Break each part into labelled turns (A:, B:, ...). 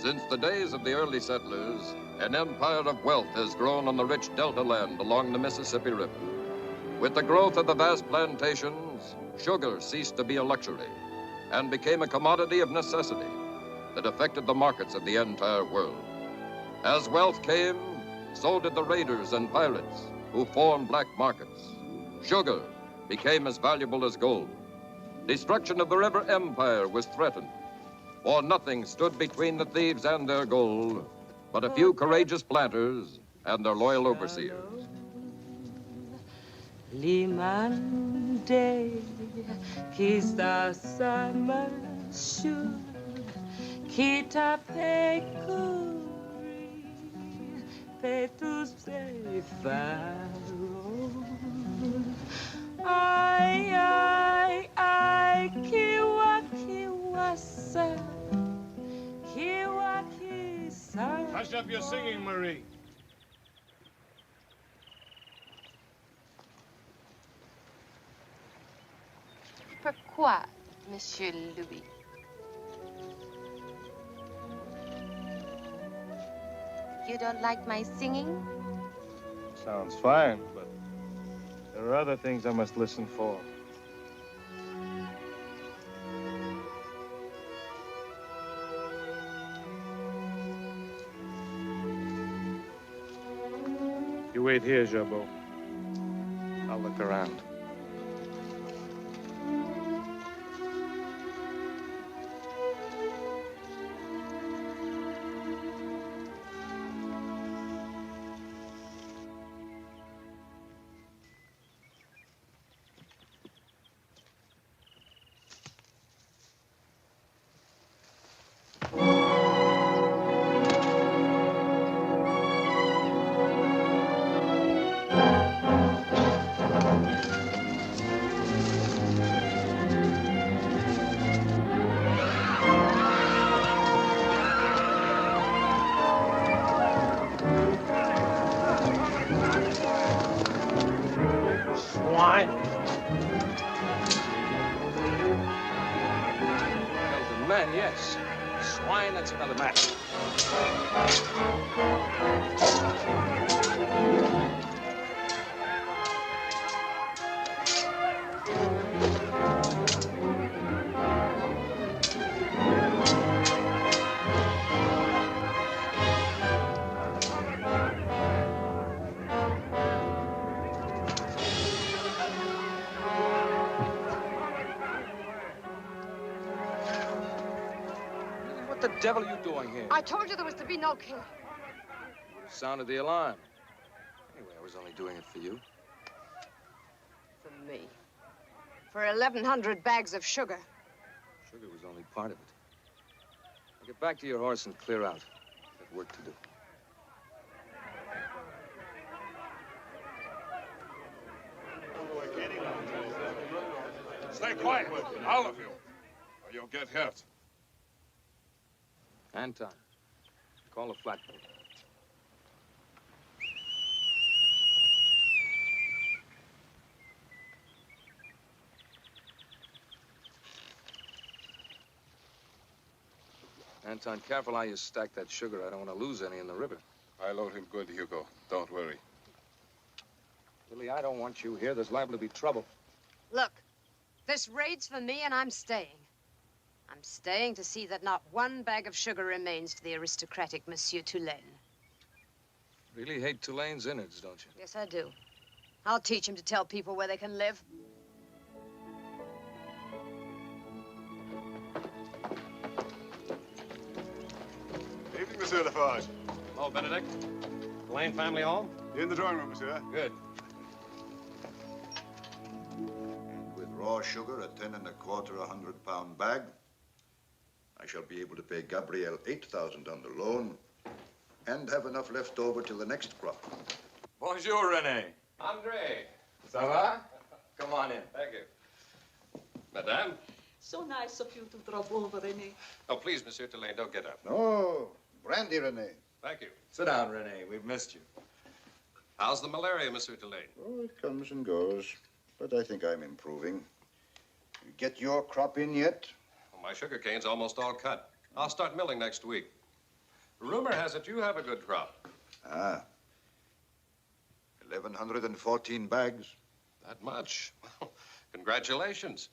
A: Since the days of the early settlers, an empire of wealth has grown on the rich delta land along the Mississippi River. With the growth of the vast plantations, sugar ceased to be a luxury and became a commodity of necessity that affected the markets of the entire world. As wealth came, so did the raiders and pirates who formed black markets. Sugar became as valuable as gold. Destruction of the river empire was threatened, for nothing stood between the thieves and their gold but a few courageous planters and their loyal overseers.
B: Limande, kita sama syur, kita pekuri, petus faro. Ai, kiwa, sa, kiwa, sa.
C: Hush up your singing, Marie.
D: Pourquoi, Monsieur Louis? You don't like my singing?
C: Sounds fine, but there are other things I must listen for. You wait here, Jabot. I'll look around.
E: Man, yes. Swine, that's another matter. What the devil are you doing here?
F: I told you there was to be no killing.
E: You would have sounded the alarm. Anyway, I was only doing it for you.
F: For me. For 1,100 bags of sugar.
E: Sugar was only part of it. Now get back to your horse and clear out. I've work to do.
G: Stay quiet, all of you, or you'll get hurt.
E: Anton, call a flatboat. Anton, careful how you stack that sugar. I don't want to lose any in the river.
G: I load him good, Hugo. Don't worry.
E: Lily, I don't want you here. There's liable to be trouble.
F: Look, this raid's for me and I'm staying. I'm staying to see that not one bag of sugar remains to the aristocratic Monsieur Tulane.
E: Really hate Tulane's innards, don't you?
F: Yes, I do. I'll teach him to tell people where they can live.
H: Evening, Monsieur Lafarge.
C: Hello, Benedict. Tulane family home?
H: In the drawing room, monsieur.
C: Good.
I: And with raw sugar at 10 1/4 100-pound bag, I shall be able to pay Gabrielle $8,000 on the loan and have enough left over till the next crop.
E: Bonjour, René. Andre. Ça va? Come on in.
A: Thank you. Madame?
J: So nice of you to drop over, René.
A: Oh, please, Monsieur Tulane, don't get up.
I: No, brandy, René.
A: Thank you.
E: Sit down, René. We've missed you.
A: How's the malaria, Monsieur Tulane?
I: Oh, it comes and goes, but I think I'm improving. You get your crop in yet?
A: Well, my sugar cane's almost all cut. I'll start milling next week. Rumor has it you have a good crop.
I: Ah. 1,114 bags.
A: That much? Well, congratulations.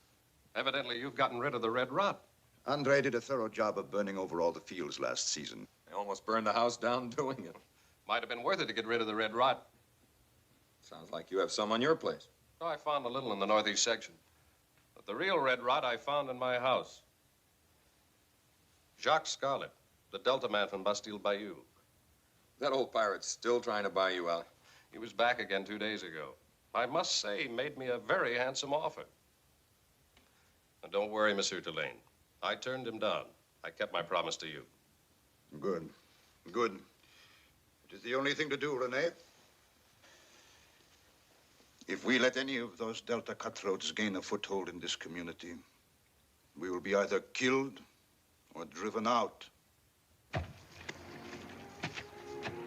A: Evidently, you've gotten rid of the red rot.
I: Andre did a thorough job of burning over all the fields last season.
E: They almost burned the house down doing it.
A: Might have been worth it to get rid of the red rot.
E: Sounds like you have some on your place.
A: Oh, I found a little in the northeast section. But the real red rot I found in my house. Jacques Scarlet, the Delta man from Bastille Bayou.
E: That old pirate's still trying to buy you out.
A: He was back again 2 days ago. I must say, he made me a very handsome offer. And don't worry, Monsieur Tulane. I turned him down. I kept my promise to you.
I: Good. Good. It is the only thing to do, Rene. If we let any of those Delta cutthroats gain a foothold in this community, we will be either killed or driven out.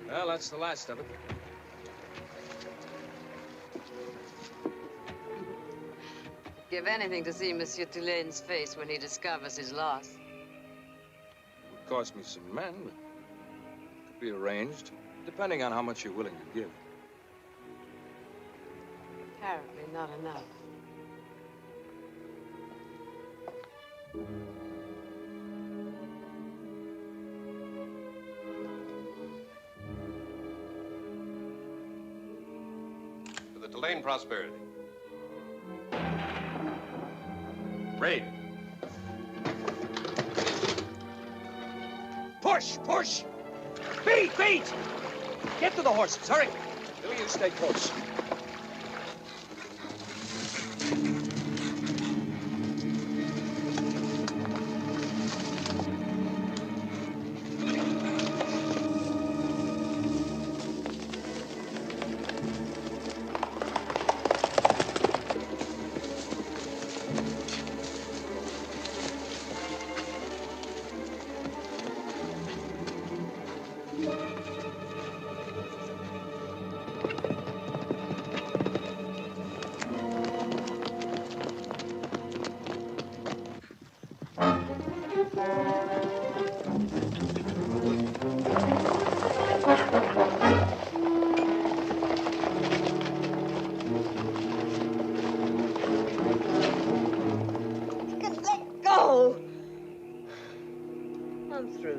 E: Well, that's the last of it.
F: Give anything to see Monsieur Tulane's face when he discovers his loss.
E: It would cost me some men, but it could be arranged, depending on how much you're willing to give.
F: Apparently not enough.
A: To the Tulane prosperity.
E: Raid. Push! Push! Beat! Beat! Get to the horses, hurry! Billy, you stay close.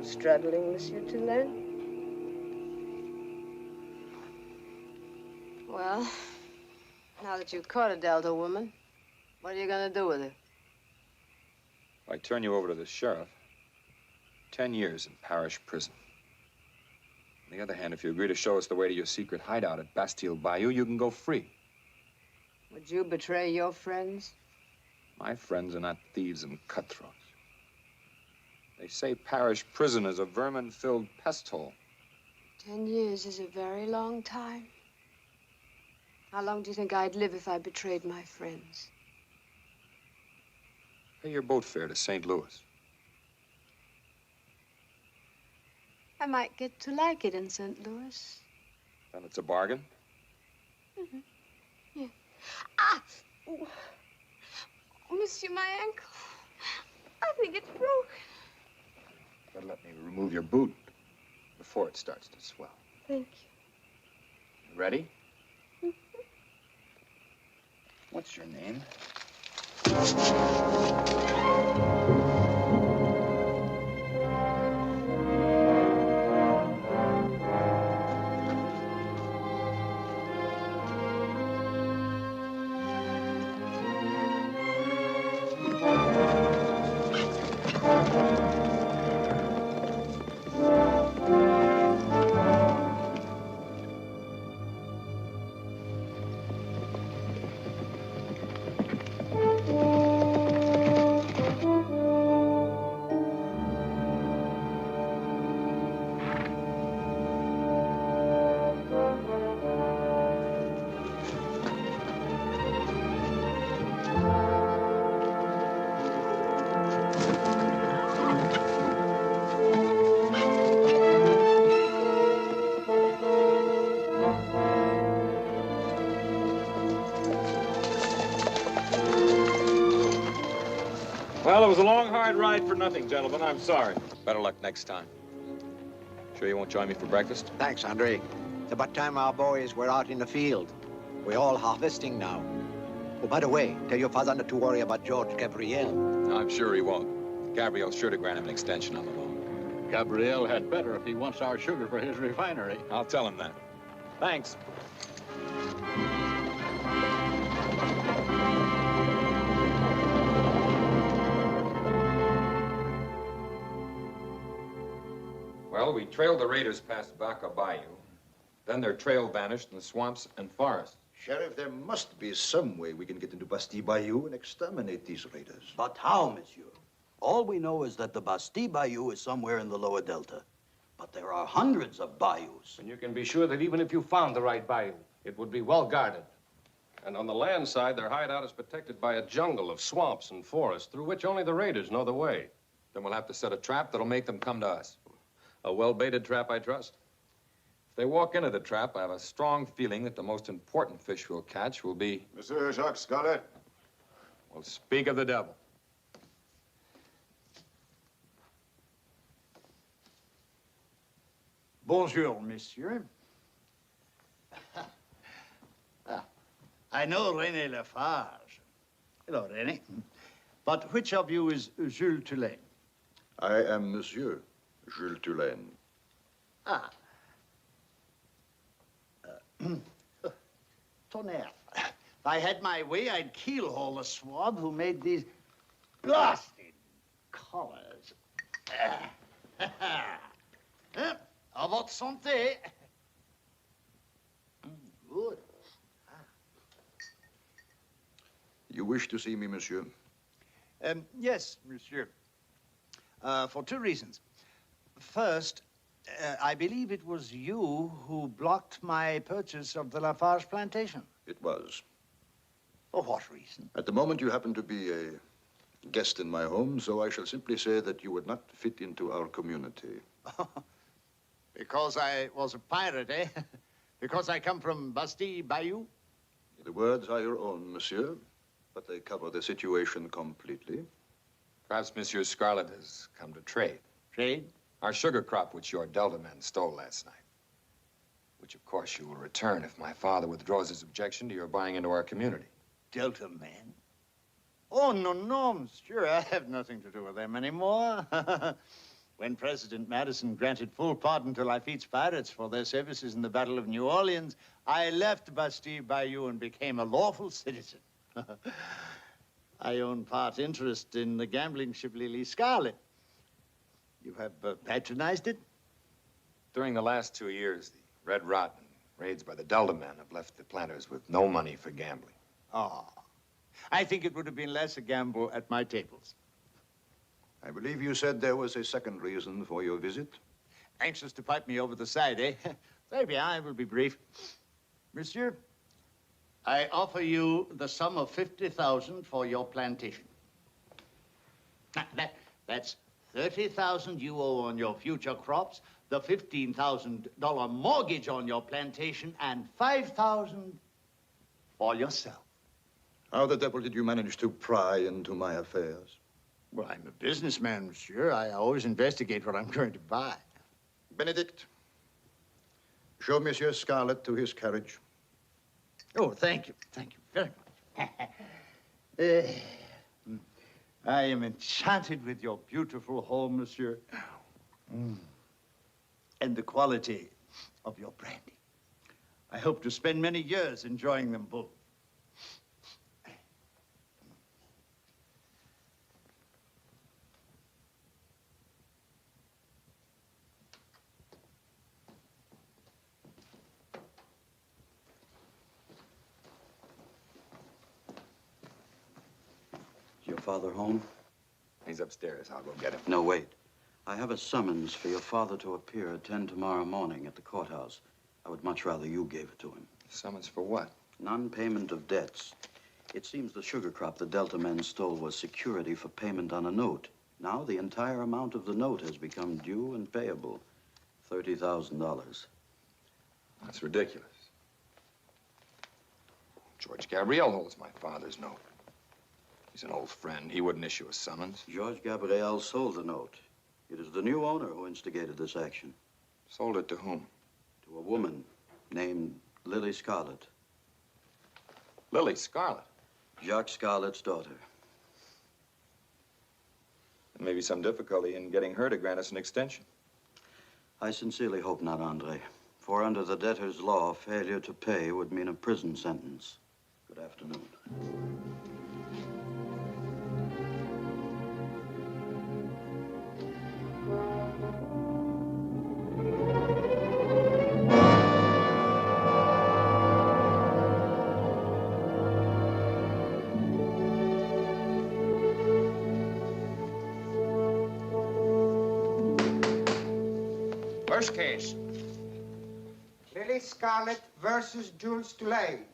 F: Struggling, Monsieur Tulane? Well, now that you've caught a Delta woman, what are you going to do with her?
E: If I turn you over to the sheriff, 10 years in parish prison. On the other hand, if you agree to show us the way to your secret hideout at Bastille Bayou, you can go free.
F: Would you betray your friends?
E: My friends are not thieves and cutthroats. They say parish prison is a vermin-filled pest hole.
F: 10 years is a very long time. How long do you think I'd live if I betrayed my friends?
E: Pay your boat fare to St. Louis.
F: I might get to like it in St. Louis.
E: Then it's a bargain?
F: Mm-hmm. Yeah. Ah! Oh, Monsieur, my ankle. I think it's broke.
E: Better let me remove your boot before it starts to swell.
F: Thank you.
E: Ready? Mm-hmm. What's your name?
C: Well, it was a long, hard ride for nothing, gentlemen. I'm sorry.
E: Better luck next time. Sure you won't join me for breakfast?
K: Thanks, Andre. It's about time our boys were out in the field. We're all harvesting now. Oh, by the way, tell your father not to worry about George Gabriel.
E: No, I'm sure he won't. Gabriel's sure to grant him an extension on the loan.
L: Gabriel had better if he wants our sugar for his refinery.
E: I'll tell him that. Thanks. Well, we trailed the raiders past Baca Bayou. Then their trail vanished in the swamps and forests.
I: Sheriff, there must be some way we can get into Bastille Bayou and exterminate these raiders.
M: But how, monsieur? All we know is that the Bastille Bayou is somewhere in the lower delta. But there are hundreds of bayous.
C: And you can be sure that even if you found the right bayou, it would be well guarded. And on the land side, their hideout is protected by a jungle of swamps and forests through which only the raiders know the way.
E: Then we'll have to set a trap that'll make them come to us.
C: A well-baited trap, I trust.
E: If they walk into the trap, I have a strong feeling that the most important fish we'll catch will be...
H: Monsieur Jacques Scarlet.
E: Well, speak of the devil.
L: Bonjour, monsieur. I know René Lafarge. Hello, René. But which of you is Jules Tulane?
I: I am Monsieur Jules Tulane.
L: Ah. Tonnerre. If I had my way, I'd keelhaul the swab who made these blasted collars. À votre santé. Good.
I: You wish to see me, monsieur?
L: Yes, monsieur. For two reasons. First, I believe it was you who blocked my purchase of the Lafarge plantation.
I: It was.
L: For what reason?
I: At the moment, you happen to be a guest in my home, so I shall simply say that you would not fit into our community.
L: Because I was a pirate, eh? Because I come from Bastille Bayou?
I: The words are your own, monsieur, but they cover the situation completely.
E: Perhaps Monsieur Scarlet has come to trade.
L: Trade?
E: Our sugar crop, which your Delta men stole last night. Which, of course, you will return if my father withdraws his objection to your buying into our community.
L: Delta men? Oh, no, monsieur. I have nothing to do with them anymore. When President Madison granted full pardon to Lafitte's pirates for their services in the Battle of New Orleans, I left Bastille Bayou and became a lawful citizen. I own part interest in the gambling ship Lili Scarlet. You have patronized it?
E: During the last 2 years, the Red Rot and raids by the Delta men have left the planters with no money for gambling.
L: Oh, I think it would have been less a gamble at my tables.
I: I believe you said there was a second reason for your visit.
L: Anxious to pipe me over the side, eh? Very bien, I will be brief. Monsieur, I offer you the sum of 50,000 for your plantation. That's 30,000 you owe on your future crops, the $15,000 mortgage on your plantation, and 5,000 for yourself.
I: How the devil did you manage to pry into my affairs?
L: Well, I'm a businessman, monsieur. I always investigate what I'm going to buy.
I: Benedict, show Monsieur Scarlet to his carriage.
L: Oh, thank you. Thank you very much. I am enchanted with your beautiful home, monsieur. And the quality of your brandy. I hope to spend many years enjoying them both.
M: Is your father home?
E: He's upstairs. I'll go get him.
M: No, wait. I have a summons for your father to appear at 10 tomorrow morning at the courthouse. I would much rather you gave it to him.
E: Summons for what?
M: Non-payment of debts. It seems the sugar crop the Delta men stole was security for payment on a note. Now the entire amount of the note has become due and payable. $30,000.
E: That's ridiculous. George Gabriel holds my father's note. He's an old friend. He wouldn't issue a summons.
M: George Gabriel sold the note. It is the new owner who instigated this action.
E: Sold it to whom?
M: To a woman named Lili Scarlet.
E: Lili Scarlet?
M: Jacques Scarlet's daughter.
E: And maybe some difficulty in getting her to grant us an extension.
M: I sincerely hope not, Andre. For under the debtor's law, failure to pay would mean a prison sentence. Good afternoon.
N: First case.
O: Lili Scarlet versus Jules Tulane.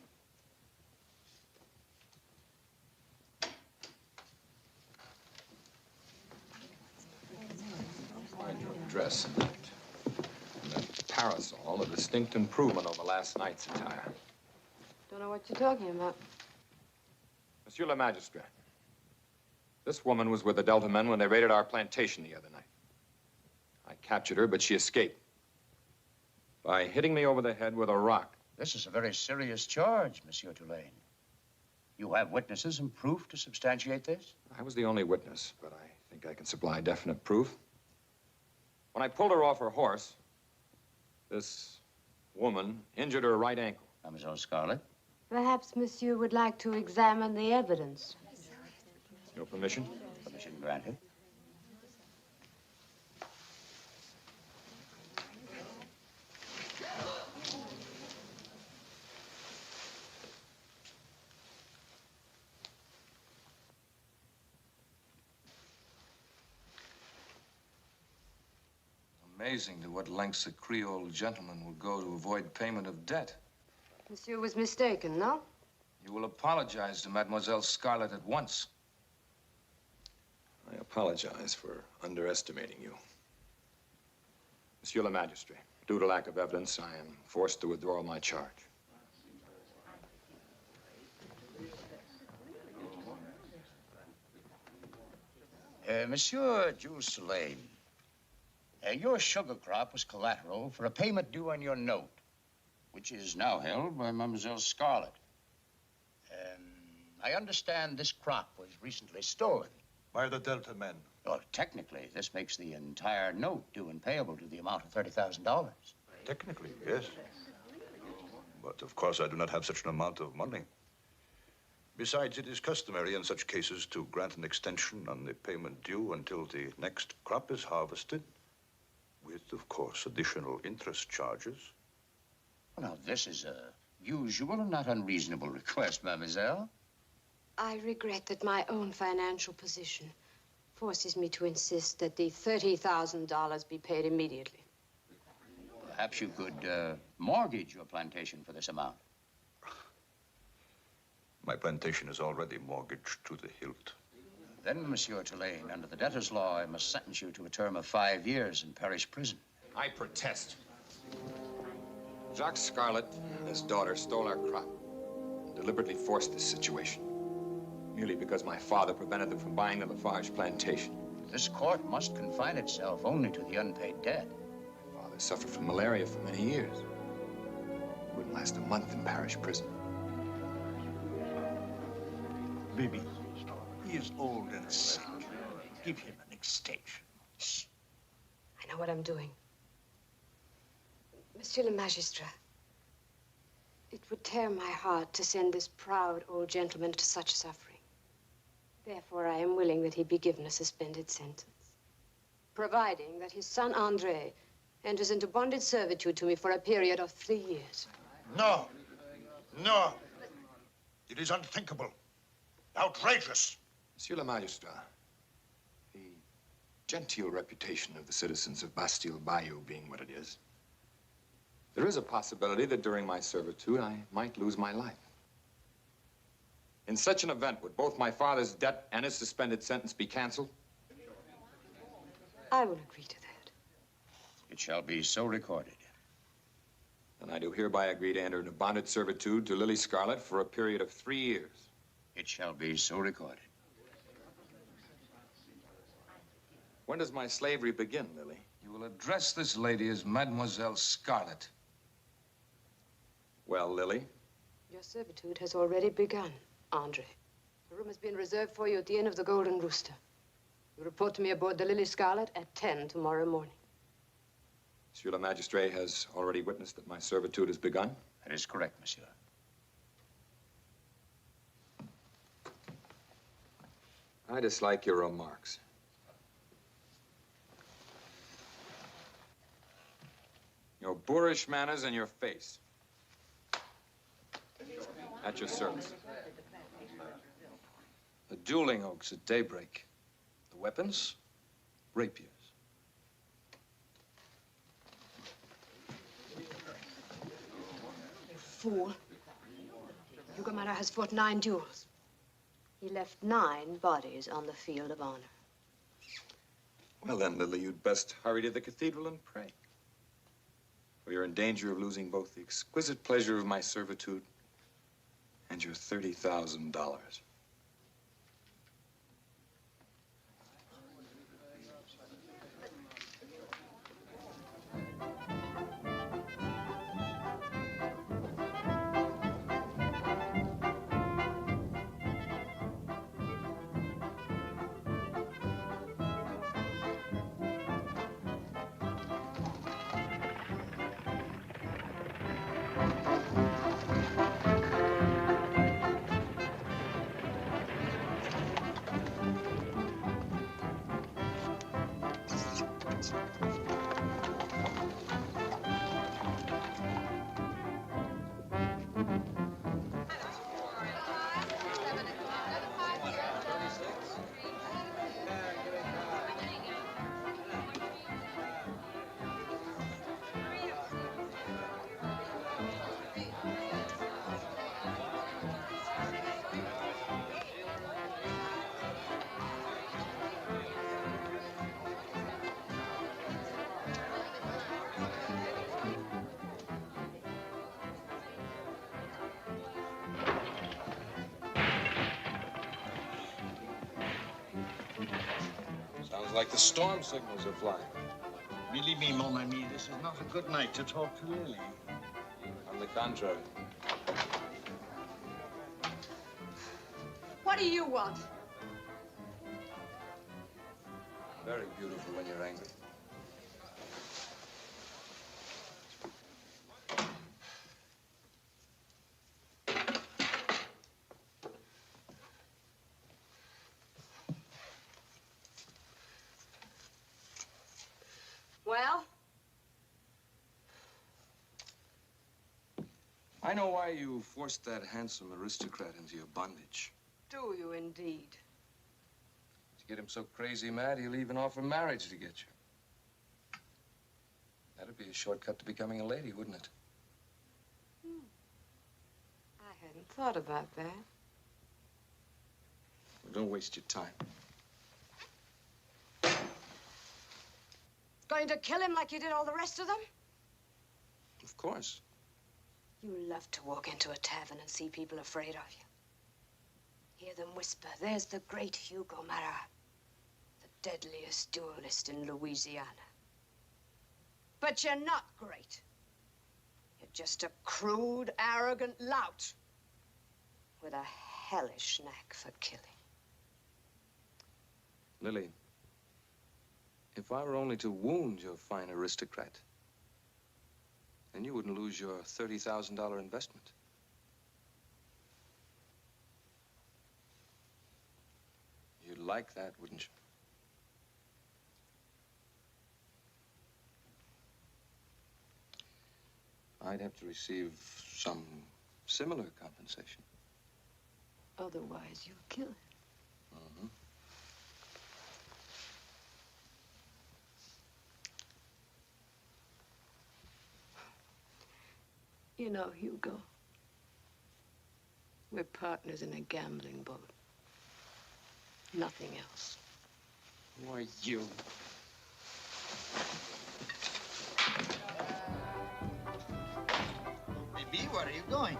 E: Find your dress and that parasol a distinct improvement over last night's attire.
F: Don't know what you're talking about.
E: Monsieur le Magistrat, this woman was with the Delta men when they raided our plantation the other night. I captured her, but she escaped by hitting me over the head with a rock.
N: This is a very serious charge, Monsieur Tulane. You have witnesses and proof to substantiate this?
E: I was the only witness, but I think I can supply definite proof. When I pulled her off her horse, this woman injured her right ankle.
N: Mademoiselle Scarlet?
F: Perhaps Monsieur would like to examine the evidence.
E: Your permission?
N: Permission granted.
P: Amazing to what lengths a Creole gentleman will go to avoid payment of debt.
F: Monsieur was mistaken, no?
P: You will apologize to Mademoiselle Scarlet at once.
E: I apologize for underestimating you. Monsieur le Magistrat, due to lack of evidence, I am forced to withdraw my charge.
N: Monsieur Jules Tulane, your sugar crop was collateral for a payment due on your note, which is now held by Mademoiselle Scarlet. I understand this crop was recently stolen.
I: By the Delta men.
N: Well, technically, this makes the entire note due and payable to the amount of $30,000.
I: Technically, yes. But of course, I do not have such an amount of money. Besides, it is customary in such cases to grant an extension on the payment due until the next crop is harvested, with, of course, additional interest charges.
N: Well, now, this is a usual and not unreasonable request, mademoiselle.
F: I regret that my own financial position forces me to insist that the $30,000 be paid immediately.
N: Perhaps you could mortgage your plantation for this amount.
I: My plantation is already mortgaged to the hilt.
N: Then, Monsieur Tulane, under the debtor's law, I must sentence you to a term of 5 years in parish prison.
E: I protest. Jacques Scarlet and his daughter stole our crop and deliberately forced this situation, merely because my father prevented them from buying the Lafarge plantation.
N: This court must confine itself only to the unpaid debt.
E: My father suffered from malaria for many years. He wouldn't last a month in parish prison.
L: Baby, he is old and sick. Give him an extension.
F: Shh. I know what I'm doing. Monsieur le Magistrat, it would tear my heart to send this proud old gentleman to such suffering. Therefore, I am willing that he be given a suspended sentence, providing that his son, Andre, enters into bonded servitude to me for a period of 3 years.
I: No. No. It is unthinkable. Outrageous.
E: Monsieur le Magistrat, the genteel reputation of the citizens of Bastille Bayou being what it is, there is a possibility that during my servitude I might lose my life. In such an event, would both my father's debt and his suspended sentence be canceled?
F: I will agree to that.
N: It shall be so recorded.
E: Then I do hereby agree to enter into bonded servitude to Lili Scarlet for a period of 3 years.
N: It shall be so recorded.
E: When does my slavery begin, Lily?
P: You will will address this lady as Mademoiselle Scarlet.
E: Well, Lily?
F: Your servitude has already begun, Andre. The room has been reserved for you at the Inn of the Golden Rooster. You report to me aboard the Lili Scarlet at 10 tomorrow morning.
E: Monsieur le Magistrate has already witnessed that my servitude has begun?
N: That is correct, monsieur.
E: I dislike your remarks. Your boorish manners and your face. At your service.
P: The dueling oaks at daybreak. The weapons? Rapiers.
F: Fool. Hugo Marat has fought 9 duels. He left 9 bodies on the field of honor.
E: Well then, Lily, you'd best hurry to the cathedral and pray. For you're in danger of losing both the exquisite pleasure of my servitude and your $30,000.
P: Sounds like the storm signals are flying.
L: Believe me, mon ami, this is not a good night to talk to Lily.
P: On the contrary.
F: What do you want?
P: Very beautiful when you're angry.
F: Well?
P: I know why you forced that handsome aristocrat into your bondage.
F: Do you indeed?
P: To get him so crazy mad, he'll even offer marriage to get you. That'd be a shortcut to becoming a lady, wouldn't it?
F: I hadn't thought about that.
P: Well, don't waste your time.
F: Going to kill him like you did all the rest of them?
P: Of course.
F: You love to walk into a tavern and see people afraid of you. Hear them whisper, there's the great Hugo Marat, the deadliest duelist in Louisiana. But you're not great. You're just a crude, arrogant lout with a hellish knack for killing.
P: Lily, if I were only to wound your fine aristocrat, then you wouldn't lose your $30,000 investment. You'd like that, wouldn't you? I'd have to receive some similar compensation.
F: Otherwise, you'll kill him.
P: Mm-hmm.
F: You know, Hugo, we're partners in a gambling boat. Nothing else.
P: Who are you?
L: Baby, where are you going?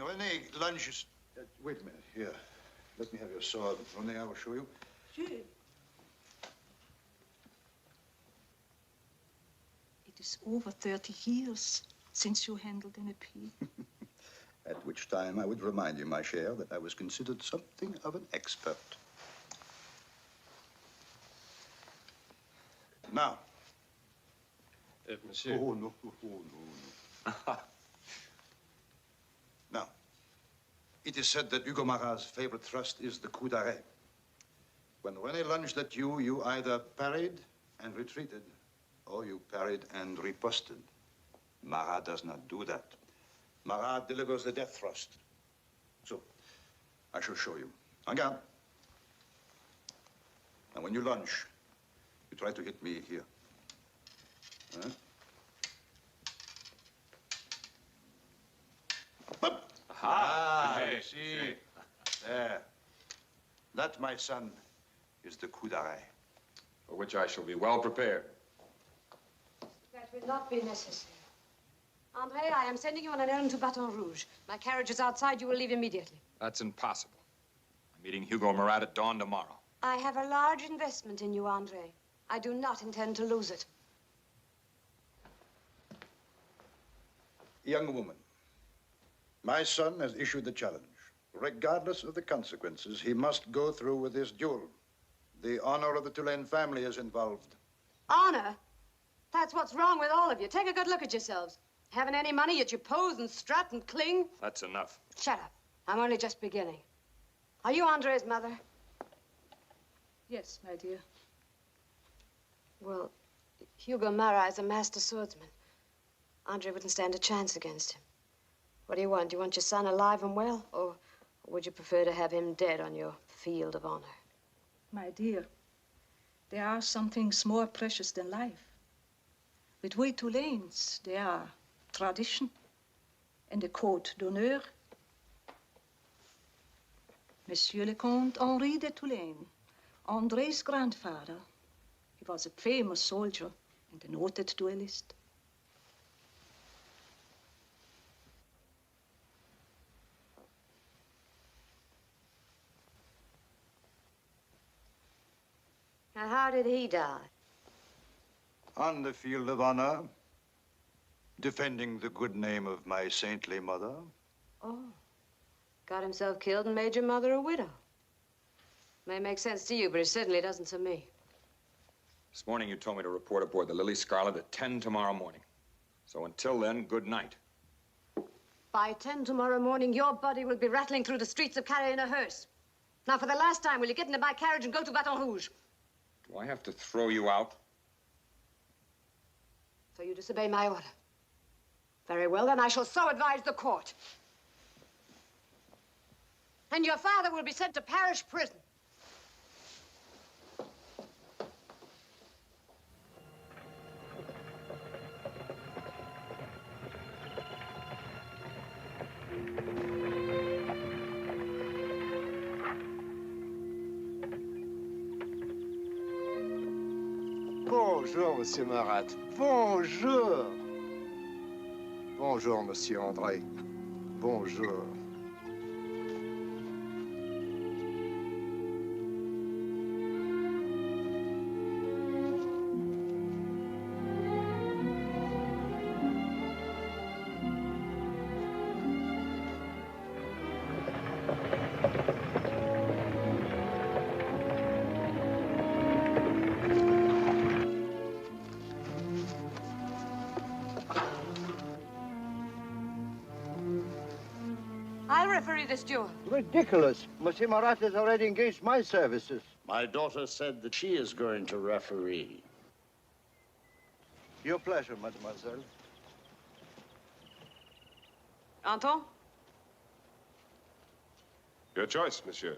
I: Rene lunges... wait a minute, here. Let me have your sword. Rene, I will show you.
J: Sure. It is over 30 years since you handled an appeal.
I: At which time I would remind you, my cher, that I was considered something of an expert. Now.
C: Monsieur.
I: Oh, no. Now, it is said that Hugo Marat's favorite thrust is the coup d'arrêt. When Rene lunged at you, you either parried and retreated, or you parried and riposted. Marat does not do that. Marat delivers the death thrust. So, I shall show you. En garde. Now, when you lunge, you try to hit me here. Huh? I see. There. That, my son, is the coup d'arrêt.
E: For which I shall be well prepared.
F: That will not be necessary. Andre, I am sending you on an errand to Baton Rouge. My carriage is outside. You will leave immediately.
E: That's impossible. I'm meeting Hugo Marat at dawn tomorrow.
F: I have a large investment in you, Andre. I do not intend to lose it.
I: Young woman, my son has issued the challenge. Regardless of the consequences, he must go through with this duel. The honor of the Tulane family is involved.
F: Honor? That's what's wrong with all of you. Take a good look at yourselves. Haven't any money, yet you pose and strut and cling.
E: That's enough.
F: Shut up. I'm only just beginning. Are you Andre's mother?
J: Yes, my dear.
F: Well, Hugo Marat is a master swordsman. Andre wouldn't stand a chance against him. What do you want? Do you want your son alive and well? Or would you prefer to have him dead on your field of honor?
J: My dear, there are some things more precious than life. With we Tulanes, there are tradition and the code d'honneur. Monsieur le Comte Henri de Tulane, Andre's grandfather, he was a famous soldier and a noted duelist.
F: And how did he die?
I: On the field of honor, defending the good name of my saintly mother.
F: Oh, got himself killed and made your mother a widow. May make sense to you, but it certainly doesn't to me.
E: This morning you told me to report aboard the Lili Scarlet at 10 tomorrow morning. So until then, good night.
F: By 10 tomorrow morning, your body will be rattling through the streets of Calais in a hearse. Now, for the last time, will you get into my carriage and go to Baton Rouge?
E: Do I have to throw you out?
F: So you disobey my order. Very well, then I shall so advise the court. And your father will be sent to parish prison.
Q: Bonjour, Monsieur Marat. Bonjour. Bonjour, Monsieur Andre. Bonjour.
F: I'll referee this duel.
L: Ridiculous. Monsieur Marat has already engaged my services.
N: My daughter said that she is going to referee.
L: Your pleasure, mademoiselle.
F: Anton?
C: Your choice, monsieur.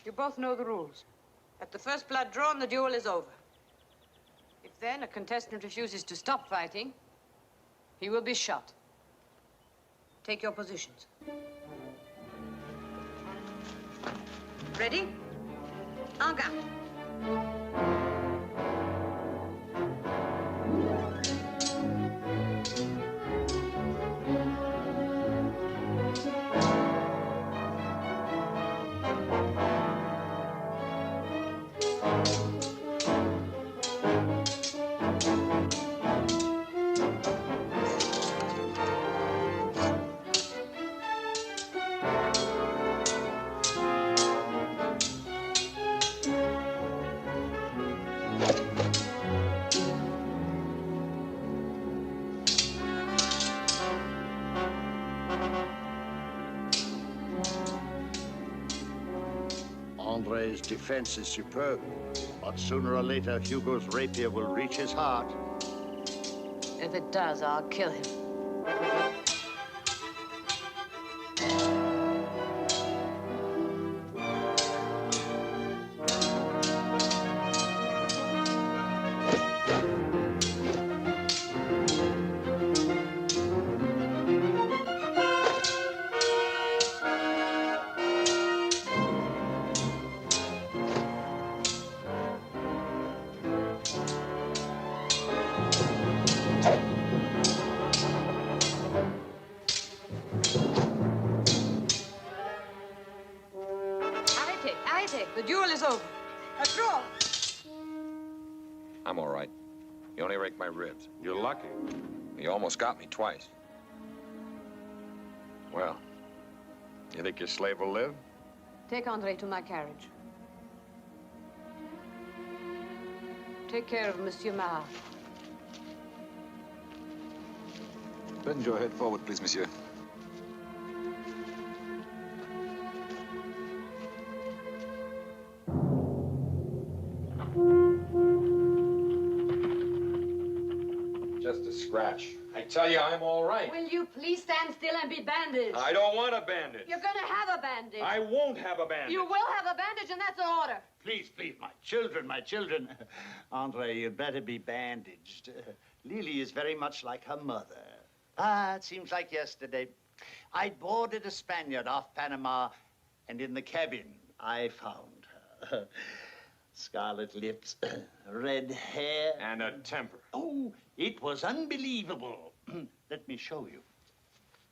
F: You both know the rules. At the first blood drawn, the duel is over. If then a contestant refuses to stop fighting, he will be shot. Take your positions. Ready? En garde.
L: his defense is superb. But sooner or later, Hugo's rapier will reach his heart.
F: If it does, I'll kill him. The duel is over. A draw.
E: I'm all right. You only raked my ribs.
C: You're lucky.
E: You almost got me twice. Well, you think your slave will live?
F: Take Andre to my carriage. Take care of Monsieur Marat.
E: Bend your head forward, please, monsieur. Just a scratch. I tell you, I'm all right.
F: Will you please stand still and be bandaged?
E: I don't want a bandage.
F: You're gonna have a bandage.
E: I won't have a bandage.
F: You will have a bandage, and that's an order.
L: Please, please, my children, my children. Andre, you'd better be bandaged. Lili is very much like her mother. It seems like yesterday. I boarded a Spaniard off Panama, and in the cabin, I found her. Scarlet lips, red hair.
C: And a temper.
L: Oh, it was unbelievable. Let me show you.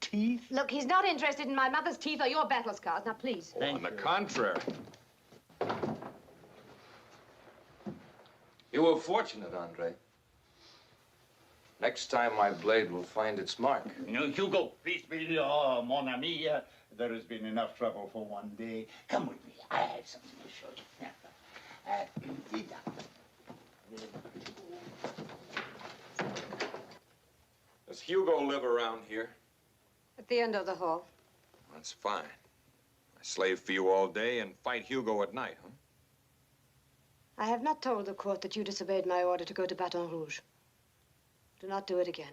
L: Teeth.
F: Look, he's not interested in my mother's teeth or your battle scars. Now, please.
E: On the contrary.
P: You were fortunate, Andre. Next time, my blade will find its mark.
L: No, Hugo, please, please. Oh, mon ami, there has been enough trouble for one day. Come with me. I have something to show you.
E: Does Hugo live around here?
F: At the end of the hall.
E: That's fine. I slave for you all day and fight Hugo at night, huh?
F: I have not told the court that you disobeyed my order to go to Baton Rouge. Do not do it again.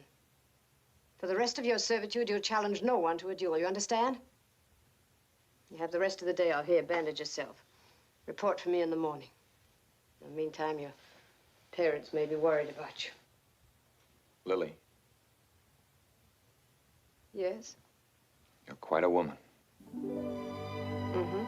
F: For the rest of your servitude, you'll challenge no one to a duel, you understand? You have the rest of the day out here. Bandage yourself. Report for me in the morning. In the meantime, your parents may be worried about you.
E: Lily,
F: Yes?
E: you're quite a woman.
F: Mm-hmm.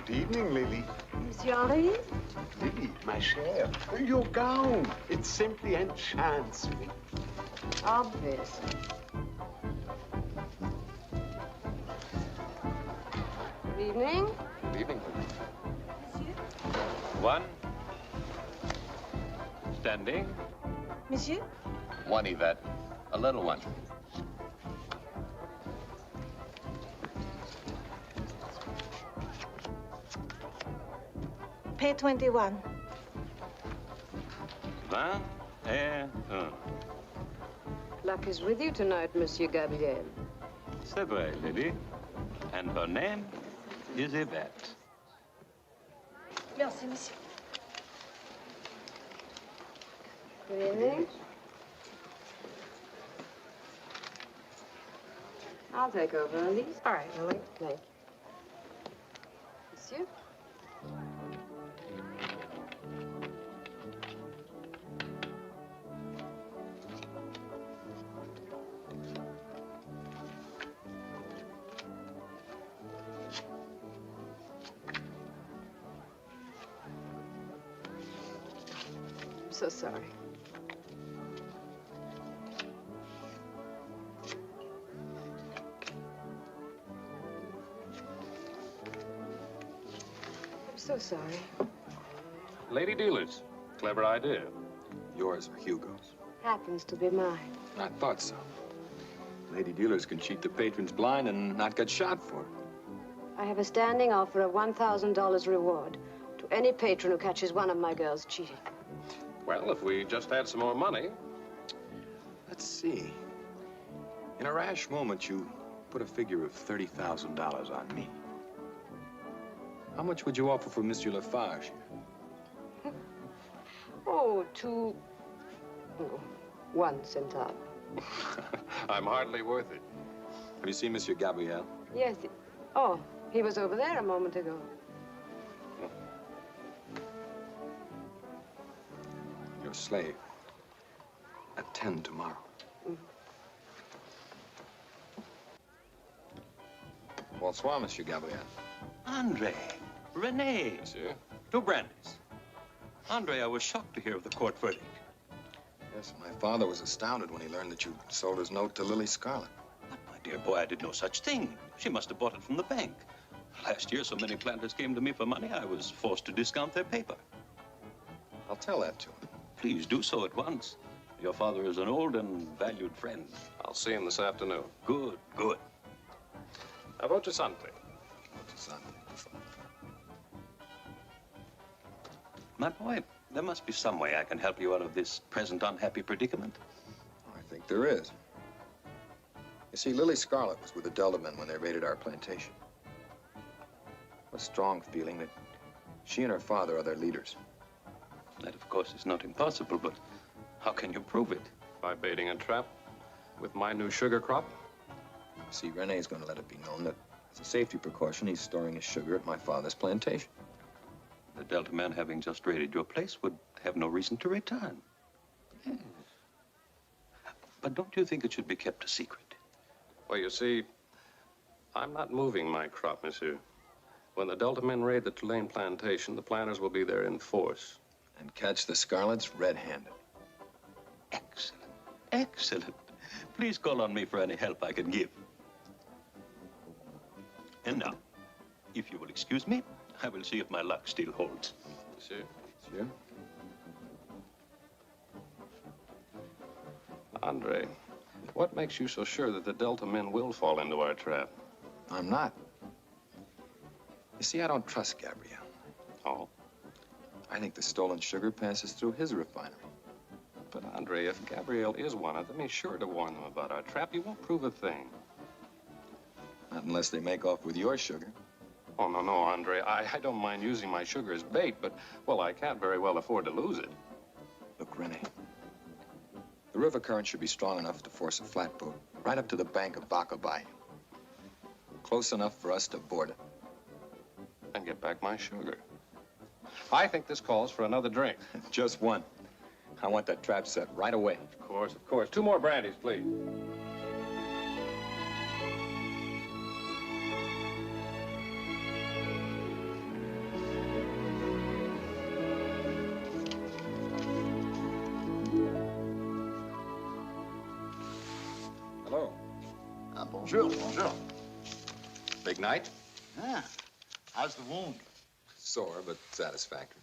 Q: Good evening, Lily.
F: Monsieur Henri?
Q: Lily, my chère, your gown. It simply enchants me.
F: Obvious. Good evening.
E: Good evening.
C: One. Standing.
F: Monsieur?
C: One, Yvette. A little one.
J: Pay 21.
C: 21.
F: Luck is with you tonight, Monsieur Gabriel.
C: C'est vrai, Lily. And her name is Yvette.
J: Merci, monsieur.
F: Good evening. I'll take over, Elise.
J: All right, Lily.
F: Thank you. Monsieur? I'm so sorry. I'm so sorry.
C: Lady dealers. Clever idea.
E: Yours or Hugo's?
F: Happens to be mine.
E: I thought so. Lady dealers can cheat the patrons blind and not get shot for it.
F: I have a standing offer of $1,000 reward to any patron who catches one of my girls cheating.
C: Well, if we just had some more money.
E: Let's see. In a rash moment, you put a figure of $30,000 on me. How much would you offer for Monsieur Lafarge?
F: Oh, one centave.
C: I'm hardly worth it.
E: Have you seen Monsieur Gabriel?
F: Yes. Oh, he was over there a moment ago.
E: Your slave. At 10 tomorrow. Bonsoir, Monsieur Gabriel.
R: Andre, Renee.
C: Monsieur?
R: 2 brandies. Andre, I was shocked to hear of the court verdict.
E: Yes, my father was astounded when he learned that you sold his note to Lili Scarlet.
R: But, my dear boy, I did no such thing. She must have bought it from the bank. Last year, so many planters came to me for money, I was forced to discount their paper.
E: I'll tell that to him.
R: Please do so at once. Your father is an old and valued friend.
C: I'll see him this afternoon.
R: Good, good.
C: A voce sante.
R: My boy, there must be some way I can help you out of this present unhappy predicament.
E: I think there is. You see, Lili Scarlet was with the Delta men when they raided our plantation. A strong feeling that she and her father are their leaders.
R: That, of course, is not impossible, but how can you prove it?
C: By baiting a trap with my new sugar crop.
E: See, Rene's going to let it be known that, as a safety precaution, he's storing his sugar at my father's plantation.
R: The Delta man, having just raided your place, would have no reason to return. Yes. But don't you think it should be kept a secret?
C: Well, you see, I'm not moving my crop, monsieur. When the Delta men raid the Tulane plantation, the planters will be there in force.
E: And catch the Scarlets red-handed.
R: Excellent. Excellent. Please call on me for any help I can give. And now, if you will excuse me, I will see if my luck still holds.
C: Monsieur?
E: Monsieur?
C: Andre, what makes you so sure that the Delta men will fall into our trap?
E: I'm not. You see, I don't trust Gabriel.
C: Oh?
E: I think the stolen sugar passes through his refinery.
C: But, Andre, if Gabriel is one of them, he's sure to warn them about our trap. He won't prove a thing.
E: Not unless they make off with your sugar.
C: Oh, no, Andre. I don't mind using my sugar as bait, but, well, I can't very well afford to lose it.
E: Look, Rene, the river current should be strong enough to force a flatboat right up to the bank of Baca Bayou. Close enough for us to board it.
C: And get back my sugar. I think this calls for another drink.
E: Just one. I want that trap set right away.
C: Of course, of course. 2 more brandies, please.
E: Hello.
L: Bonjour, bonjour.
E: Big night?
L: Ah, how's the wound?
E: Sore, but satisfactory.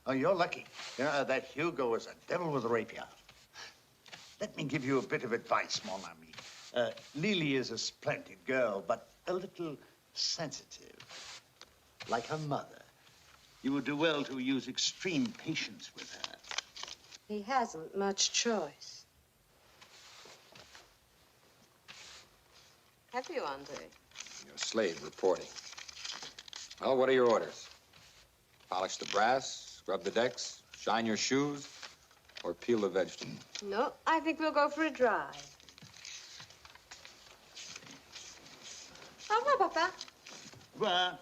L: Oh, you're lucky. You know, that Hugo is a devil with a rapier. Let me give you a bit of advice, mon ami. Lili is a splendid girl, but a little sensitive. Like her mother. You would do well to use extreme patience with her.
F: He hasn't much choice. Have you, Andre?
E: Your slave reporting. Well, what are your orders? Polish the brass, scrub the decks, shine your shoes, or peel the vegetables?
F: No, I think we'll go for a drive. Au revoir, Papa.
L: Well,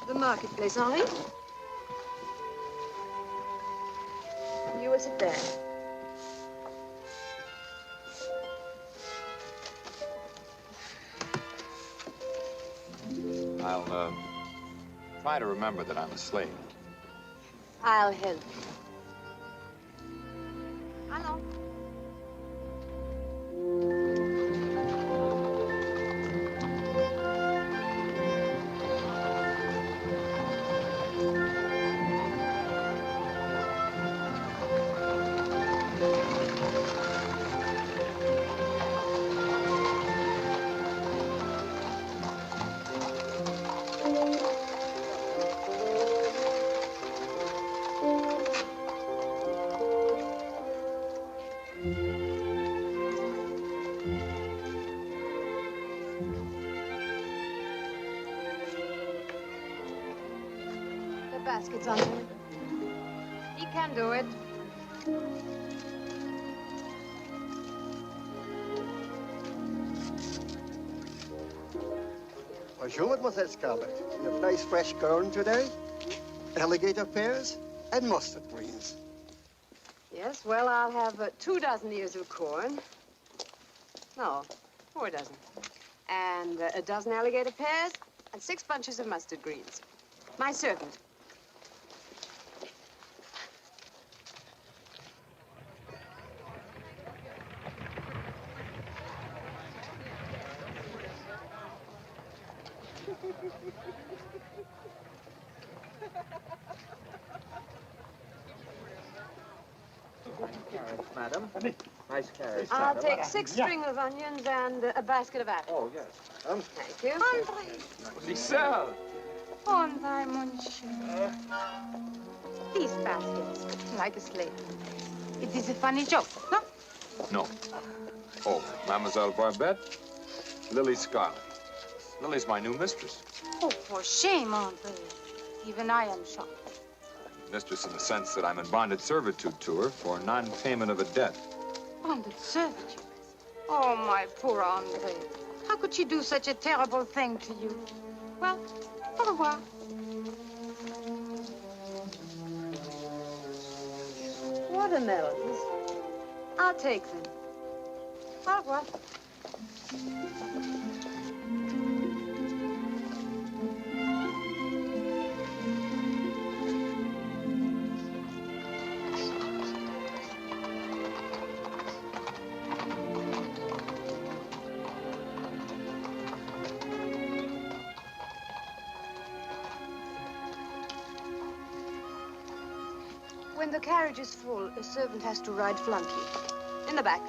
F: The marketplace, Henri. You will sit there.
E: I'll, try to remember that I'm a slave.
F: I'll help you. Allons. The basket's on him. He can do it.
S: Bonjour, Mademoiselle Scarlet. You have nice fresh corn today? Alligator pears and mustard greens.
F: Yes, well, I'll have 2 dozen ears of corn. No, 4 dozen. And a dozen alligator pears and 6 bunches of mustard greens. My servant.
T: Carrots, madam. Nice carrots,
F: I'll
T: madam.
F: take 6 string of onions and a basket of apples.
T: Oh, yes.
F: Thank you.
B: Andre!
P: Giselle!
B: Andre, mon cher.
D: These baskets, like a slave. It is a funny joke, no?
E: No. Oh, Mademoiselle Barbette? Lili Scarlet. Lily's my new mistress.
B: Oh, for shame, Andre. Even I am shocked.
E: Mistress in the sense that I'm in bonded servitude to her for non-payment of a debt.
B: Bonded servitude. Oh, my poor Andre. How could she do such a terrible thing to you? Well, au revoir.
F: Watermelons. I'll take them. Au revoir. When the carriage is full, a servant has to ride flunky. In the back.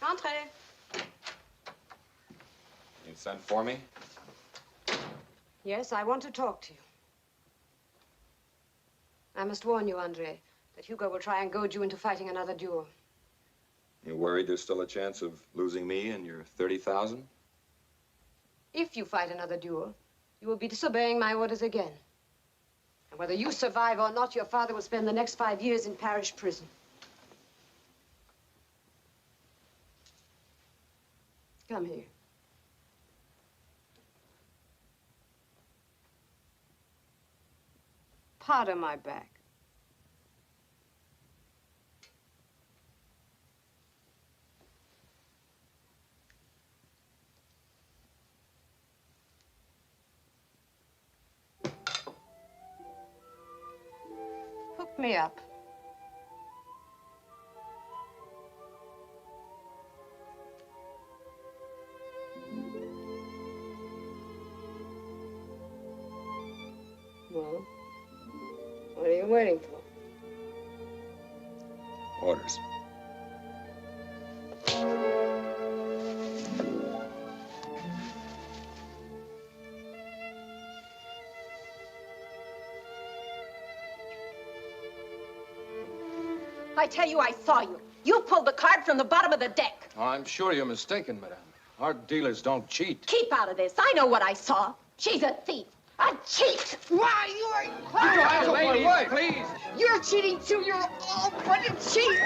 F: Entrez.
E: You sent for me?
F: Yes, I want to talk to you. I must warn you, Andre, that Hugo will try and goad you into fighting another duel.
E: You worried there's still a chance of losing me and your 30,000?
F: If you fight another duel, you will be disobeying my orders again. And whether you survive or not, your father will spend the next 5 years in parish prison. Come here. Pardon my back. Hook me up. Well, what are you waiting for?
E: Orders.
F: I tell you, I saw you.
U: You pulled the card from the bottom of the deck.
C: Oh, I'm sure you're mistaken, madame. Our dealers don't cheat.
U: Keep out of this. I know what I saw. She's a thief. A cheat.
O: Why, you are...
C: Keep your hands off my wife, please.
O: You're cheating, too. You're all but a cheat.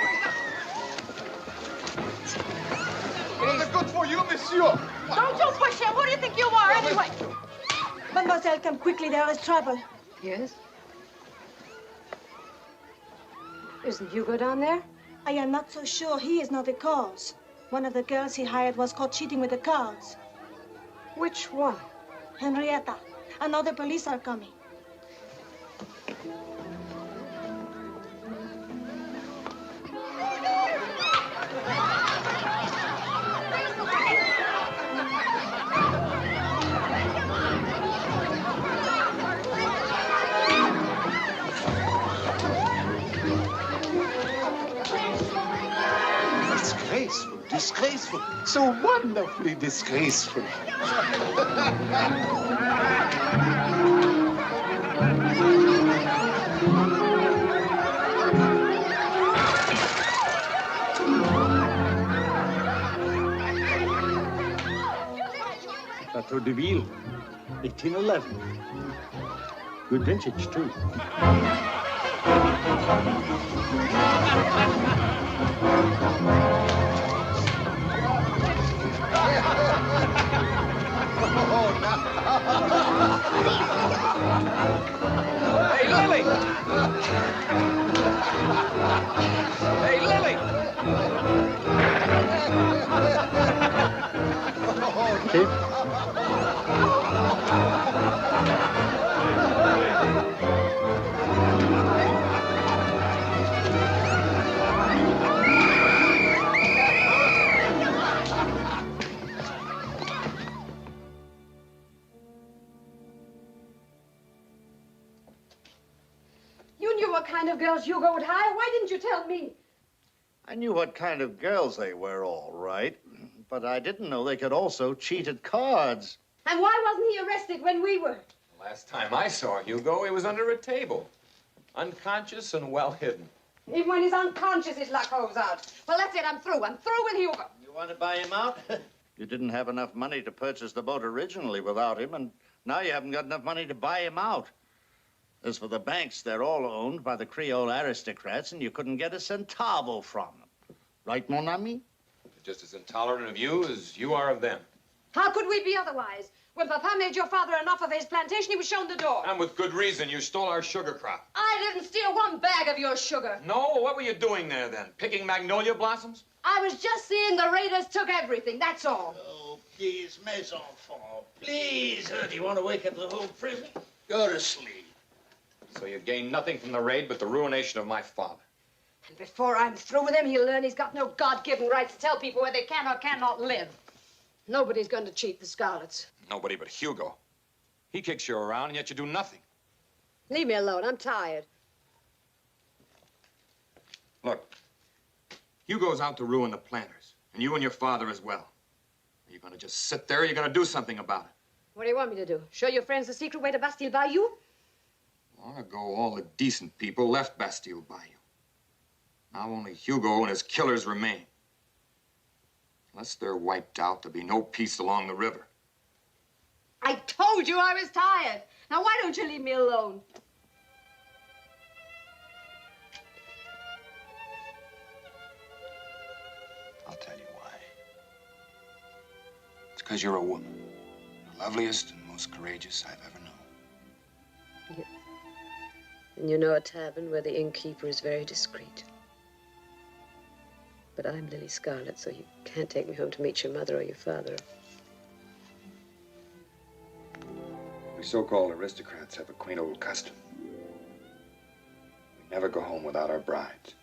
H: What is good for you, monsieur?
U: Don't you push him. Who do you think you are, anyway?
J: Mademoiselle, come quickly. There is trouble.
F: Yes? Isn't Hugo down there?
J: I am not so sure he is not the cause. One of the girls he hired was caught cheating with the cards.
F: Which one?
J: Henrietta. I know the police are coming.
Q: Disgraceful, disgraceful. So wonderfully disgraceful.
L: Chateau de Ville, 1811. Good vintage, too.
C: Hey, Lili! Hey, Lili!
L: Kid?
F: You knew what kind of girls Hugo would hire. Why didn't you tell me?
L: I knew what kind of girls they were, all right. But I didn't know they could also cheat at cards.
F: And why wasn't he arrested when we were?
E: Last time I saw Hugo, he was under a table. Unconscious and well hidden.
F: Even when he's unconscious, his luck holds out. Well, that's it. I'm through. I'm through with Hugo.
L: You want to buy him out? You didn't have enough money to purchase the boat originally without him, and now you haven't got enough money to buy him out. As for the banks, they're all owned by the Creole aristocrats, and you couldn't get a centavo from them. Right, mon ami?
E: Just as intolerant of you as you are of them.
F: How could we be otherwise? When Papa made your father an offer for his plantation, he was shown the door.
E: And with good reason. You stole our sugar crop.
F: I didn't steal one bag of your sugar.
E: No? What were you doing there, then? Picking magnolia blossoms?
F: I was just seeing the raiders took everything, that's all.
L: Oh, please, mes enfants, please. Do you want to wake up the whole prison? Go to sleep.
E: So you gain nothing from the raid but the ruination of my father.
F: And before I'm through with him, he'll learn he's got no God-given right to tell people where they can or cannot live. Nobody's going to cheat the Scarlets.
E: Nobody but Hugo. He kicks you around, and yet you do nothing.
F: Leave me alone. I'm tired.
E: Look, Hugo's out to ruin the planters, and you and your father as well. Are you going to just sit there, or are you going to do something about it?
F: What do you want me to do? Show your friends the secret way to Bastille Bayou?
E: Long ago, all the decent people left Bastille Bayou. Now only Hugo and his killers remain. Unless they're wiped out, there'll be no peace along the river.
F: I told you I was tired. Now, why don't you leave me alone?
E: I'll tell you why. It's because you're a woman. The loveliest and most courageous I've ever known.
F: And you know a tavern where the innkeeper is very discreet. But I'm Lili Scarlet, so you can't take me home to meet your mother or your father.
E: We so-called aristocrats have a quaint old custom. We never go home without our brides.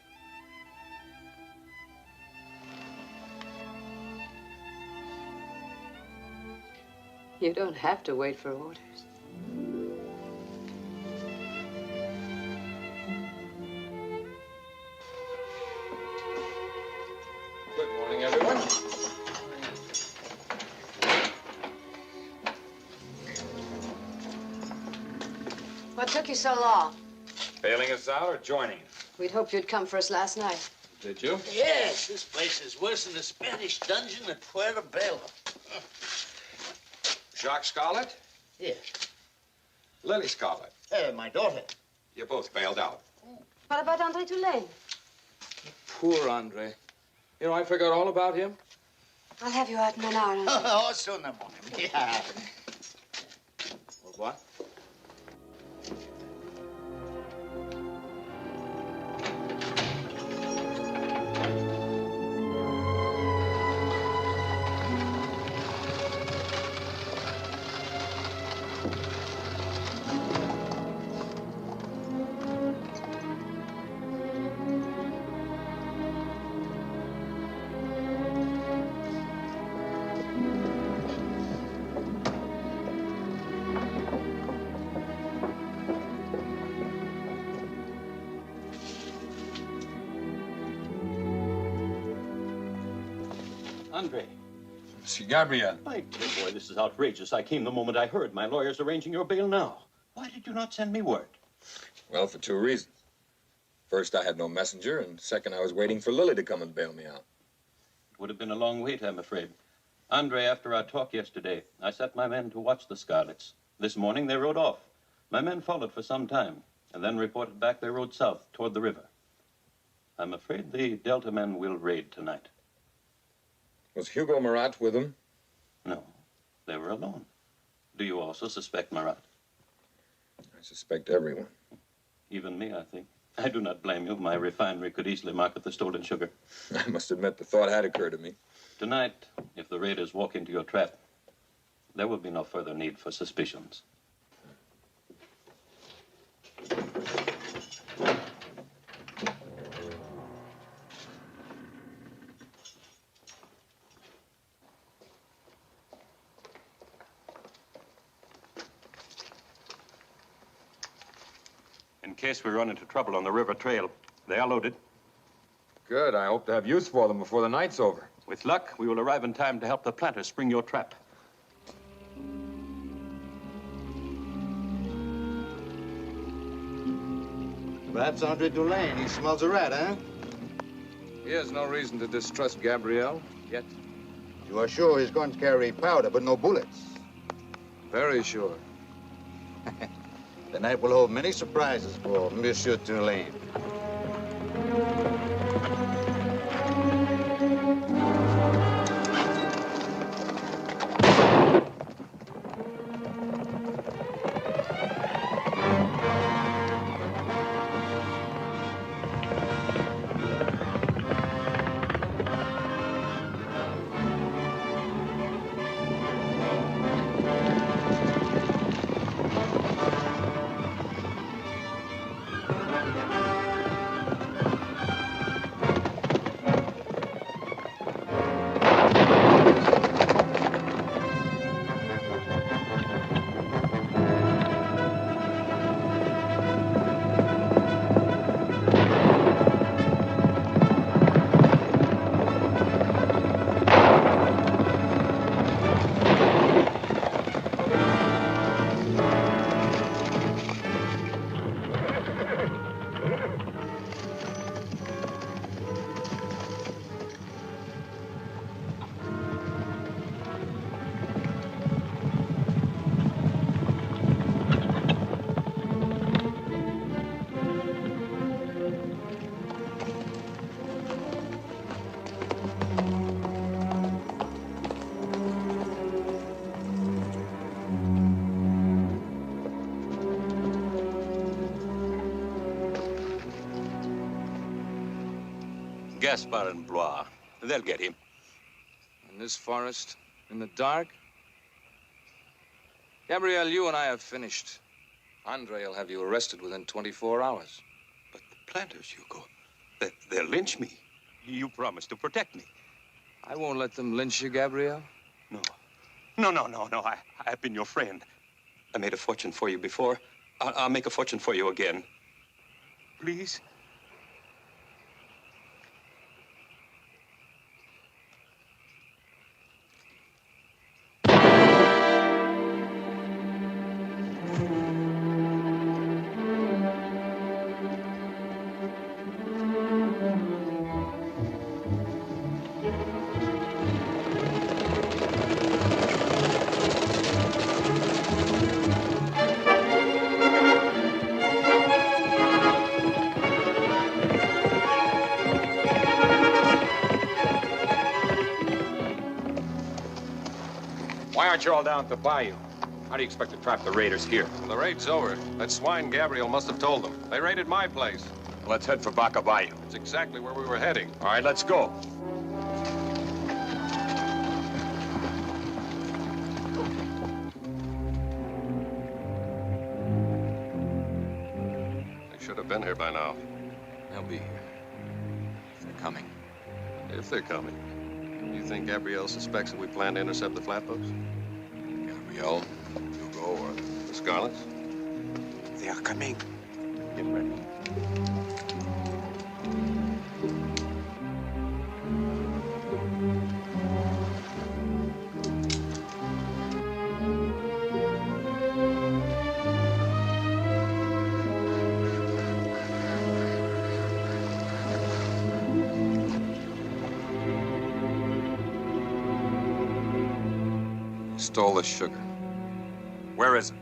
F: You don't have to wait for orders.
C: Good morning, everyone.
F: What took you so long?
E: Bailing us out or joining us?
F: We'd hoped you'd come for us last night.
C: Did you?
G: Yes, this place is worse than the Spanish dungeon at Portobello.
E: Jacques Scarlet?
G: Yes.
E: Lili Scarlet.
G: My daughter.
E: You both bailed out.
F: What about Andre Tulane?
P: Poor Andre. You know, I forgot all about him.
F: I'll have you out in an hour.
G: Oh, soon in the morning. Yeah.
P: Au revoir.
R: Andre.
E: Monsieur Gabriel.
R: My dear boy, this is outrageous. I came the moment I heard. My lawyer's arranging your bail now. Why did you not send me word?
E: Well, for two reasons. First, I had no messenger, and second, I was waiting for Lili to come and bail me out.
R: It would have been a long wait, I'm afraid. Andre, after our talk yesterday, I set my men to watch the Scarlets. This morning, they rode off. My men followed for some time, and then reported back they rode south toward the river. I'm afraid the Delta men will raid tonight.
E: Was Hugo Marat with them?
R: No, they were alone. Do you also suspect Marat?
E: I suspect everyone.
R: Even me, I think. I do not blame you. My refinery could easily market the stolen sugar.
E: I must admit the thought had occurred to me.
R: Tonight, if the raiders walk into your trap, there will be no further need for suspicions. In case we run into trouble on the river trail, they are loaded.
E: Good. I hope to have use for them before the night's over.
R: With luck, we will arrive in time to help the planters spring your trap.
L: Perhaps Andre Tulane. He smells a rat, huh?
P: He has no reason to distrust Gabrielle yet.
I: You are sure he's going to carry powder, but no bullets?
P: Very sure.
L: The night will hold many surprises for Monsieur Tulane.
R: Gaspard and Blois. They'll get him.
P: In this forest, in the dark? Gabrielle, you and I have finished. Andre will have you arrested within 24 hours.
R: But the planters, Hugo, they'll lynch me. You promised to protect me.
P: I won't let them lynch you, Gabrielle.
R: No. No. I've been your friend. I made a fortune for you before. I'll make a fortune for you again. Please?
E: aren't you all down at the bayou? How do you expect to trap the raiders here?
C: The raid's over. That swine Gabriel must have told them. They raided my place.
E: Let's head for Baca Bayou.
C: It's exactly where we were heading.
E: All right, let's go.
C: They should have been here by now.
E: They'll be here. If they're coming.
C: If they're coming. You think Gabrielle suspects that we plan to intercept the flatboats?
E: Gabrielle, Hugo, or
C: the Scarlets?
Q: They are coming.
E: Get ready. Stole the sugar. Where is it?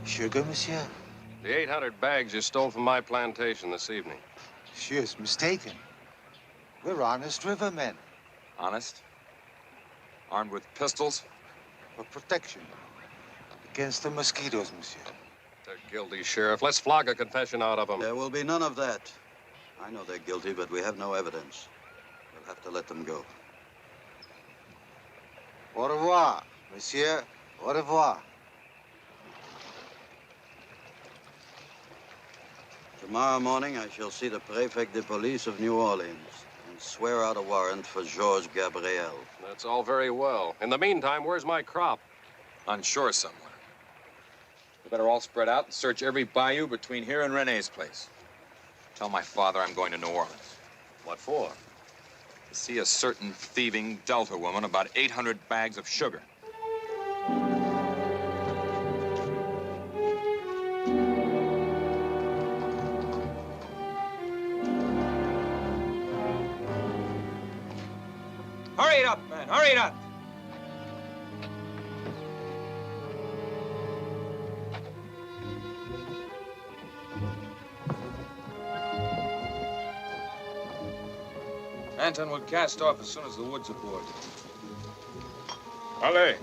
Q: Sugar, monsieur?
C: The 800 bags you stole from my plantation this evening.
Q: Monsieur is mistaken. We're honest rivermen.
E: Honest? Armed with pistols?
Q: For protection. Against the mosquitoes, monsieur.
C: They're guilty, Sheriff. Let's flog a confession out of them.
M: There will be none of that. I know they're guilty, but we have no evidence. We'll have to let them go.
Q: Au revoir, monsieur. Au revoir.
M: Tomorrow morning, I shall see the Prefect de Police of New Orleans and swear out a warrant for Georges Gabriel.
C: That's all very well. In the meantime, where's my crop?
E: On shore somewhere. We better all spread out and search every bayou between here and Renee's place. Tell my father I'm going to New Orleans.
C: What for?
E: To see a certain thieving Delta woman about 800 bags of sugar. Hurry it up, man. Hurry it up. Anton will cast off as soon as the wood's aboard.
H: Allez.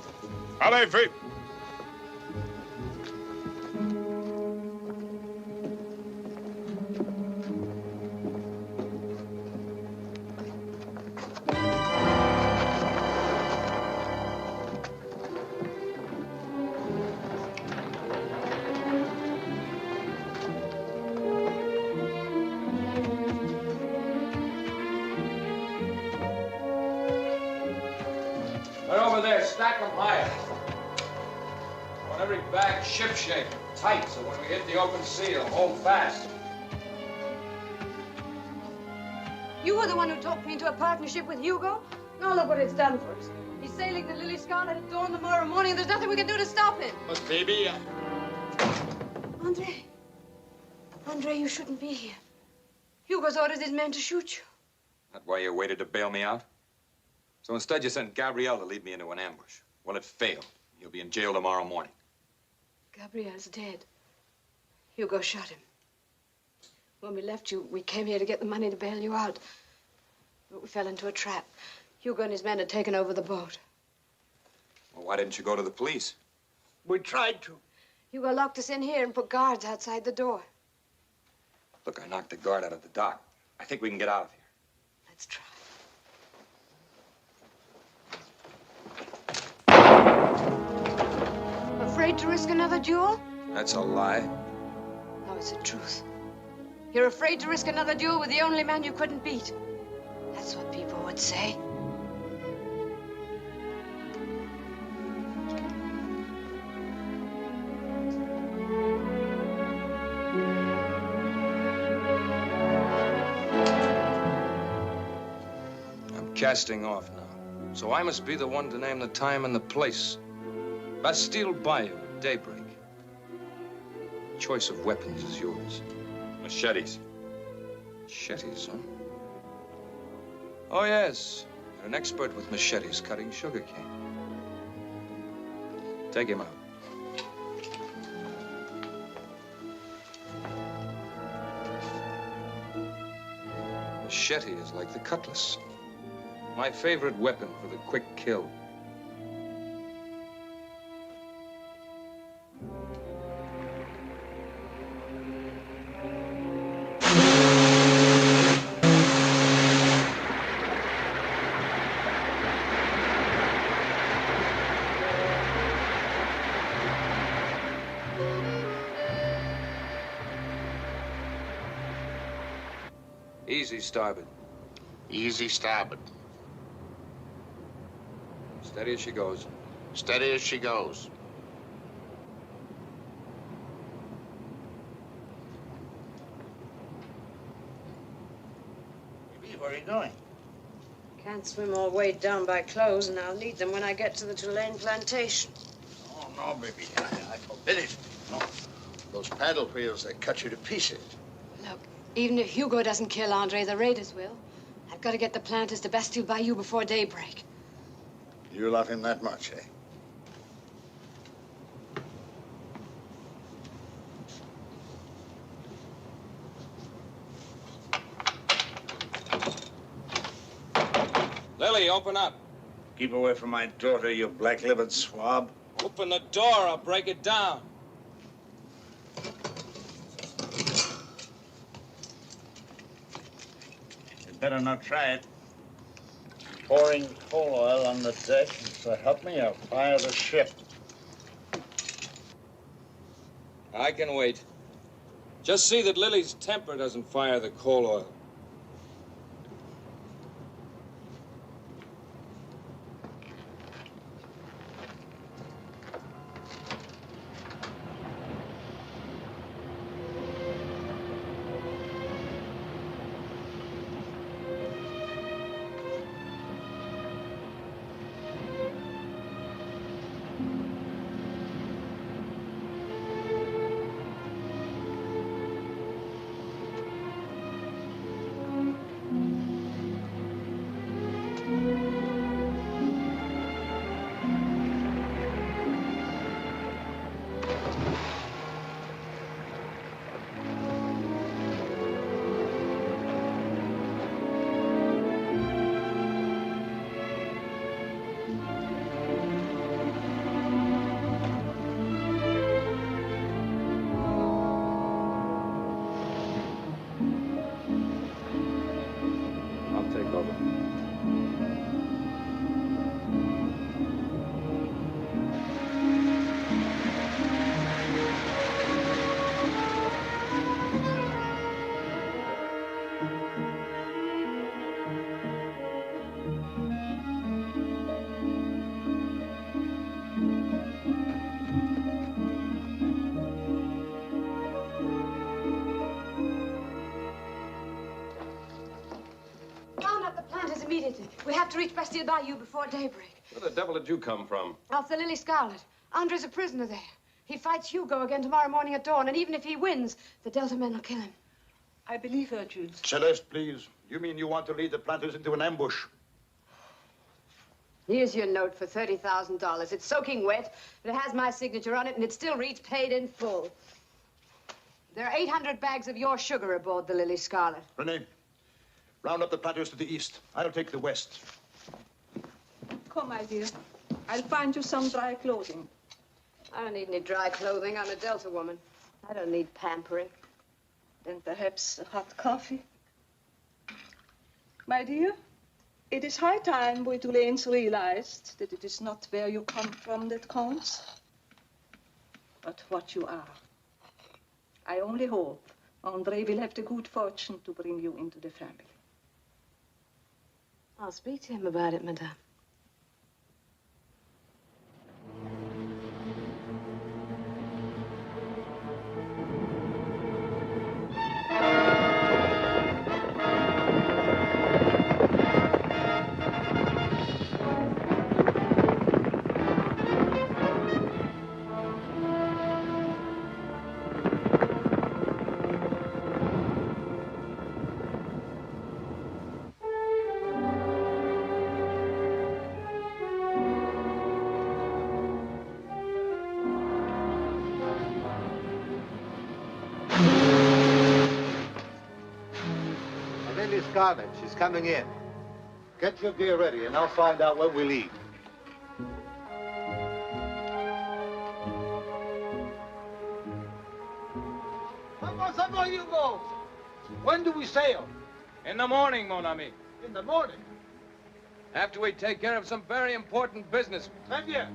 H: Allez, vite.
P: Stack them higher. I want every bag ship-shape, tight, so when we hit the open sea, it'll hold fast.
F: You were the one who talked me into a partnership with Hugo. Now look what it's done for us. He's sailing the Lili Scarlet at dawn tomorrow morning. There's nothing we can do to stop him.
H: But baby,
F: Andre, you shouldn't be here. Hugo's ordered his men to shoot you.
E: That why you waited to bail me out? So instead, you sent Gabrielle to lead me into an ambush. Well, it failed. You'll be in jail tomorrow morning.
F: Gabrielle's dead. Hugo shot him. When we left you, we came here to get the money to bail you out. But we fell into a trap. Hugo and his men had taken over the boat.
E: Well, why didn't you go to the police?
Q: We tried to.
F: Hugo locked us in here and put guards outside the door.
E: Look, I knocked the guard out of the dock. I think we can get out of here.
F: Let's try. Afraid to risk another duel?
E: That's a lie.
F: No, it's the truth. You're afraid to risk another duel with the only man you couldn't beat. That's what people would say.
P: I'm casting off now, so I must be the one to name the time and the place. Bastille Bayou, daybreak. Choice of weapons is yours.
E: Machetes.
P: Machetes, huh? Oh, yes. You're an expert with machetes cutting sugarcane. Take him out. Machete is like the cutlass. My favorite weapon for the quick kill. Easy starboard.
N: Easy starboard.
P: Steady as she goes.
N: Steady as she goes. Where are you going?
F: Can't swim all weighed down by clothes, and I'll need them when I get to the Tulane plantation.
N: Oh, no, baby. I forbid it. No. Those paddle wheels, they cut you to pieces.
F: Look, even if Hugo doesn't kill Andre, the raiders will. I've got to get the planters to Bastille Bayou before daybreak.
N: You love him that much, eh?
P: Lily, open up.
L: Keep away from my daughter, you black-livered swab.
P: Open the door, I'll break it down.
L: You'd better not try it. Pouring coal oil on the deck, so help me, I'll fire the ship.
P: I can wait. Just see that Lily's temper doesn't fire the coal oil.
F: Immediately. We have to reach Bastille Bayou before daybreak.
C: Where the devil did you come from?
F: Off the Lili Scarlet. Andre's a prisoner there. He fights Hugo again tomorrow morning at dawn, and even if he wins, the Delta men will kill him.
J: I believe her, Jules.
I: Celeste, please. You mean you want to lead the planters into an ambush?
F: Here's your note for $30,000. It's soaking wet, but it has my signature on it, and it still reads paid in full. There are 800 bags of your sugar aboard the Lili Scarlet.
I: Renee, round up the planters to the east. I'll take the west.
J: Come, my dear. I'll find you some dry clothing.
F: I don't need any dry clothing. I'm a Delta woman. I don't need pampering.
J: Then perhaps a hot coffee. My dear, it is high time we Tulanes realized that it is not where you come from that counts, but what you are. I only hope Andre will have the good fortune to bring you into the family.
F: I'll speak to him about it, madame.
K: Lili Scarlet, she's coming in. Get your gear ready, and I'll find out where we leave.
T: Come, Hugo. When do we sail?
P: In the morning, mon ami.
T: In the morning.
P: After we take care of some very important business.
T: Très bien.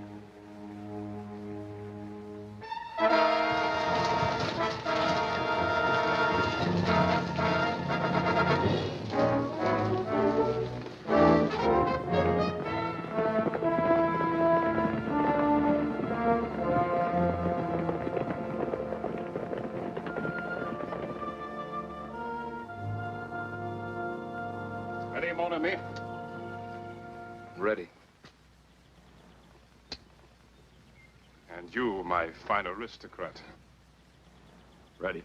H: Order me.
P: Ready.
H: And you, my fine aristocrat.
E: Ready.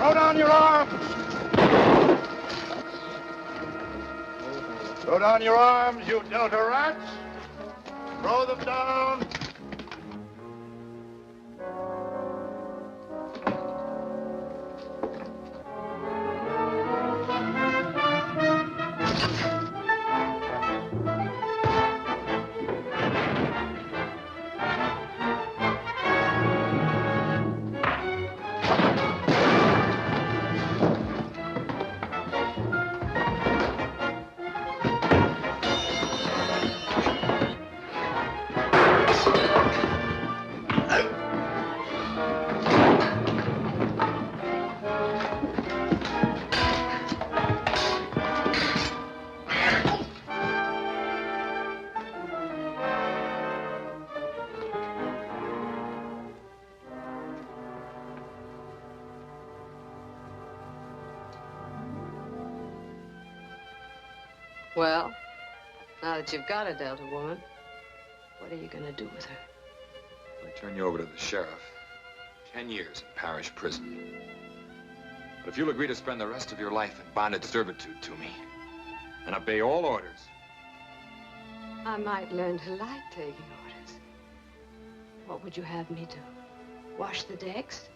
I: Throw down your arms! Throw down your arms, you Delta rats! Throw them down!
F: Well, now that you've got a Delta woman, what are you going to do with her?
E: I turn you over to the sheriff. 10 years in parish prison. But if you'll agree to spend the rest of your life in bonded servitude to me and obey all orders.
F: I might learn to like taking orders. What would you have me do? Wash the decks?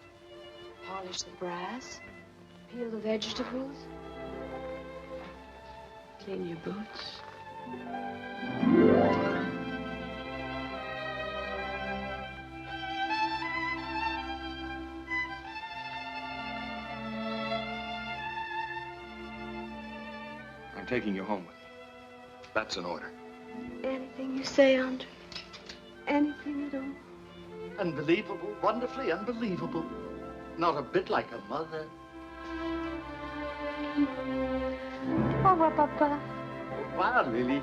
F: Polish the brass? Peel the vegetables? Clean your boots?
E: I'm taking you home with me. That's an order.
J: Anything you say, Andre. Anything at all.
L: Unbelievable, wonderfully unbelievable. Not a bit like a mother.
J: Au revoir, Papa.
L: Au revoir, Lily.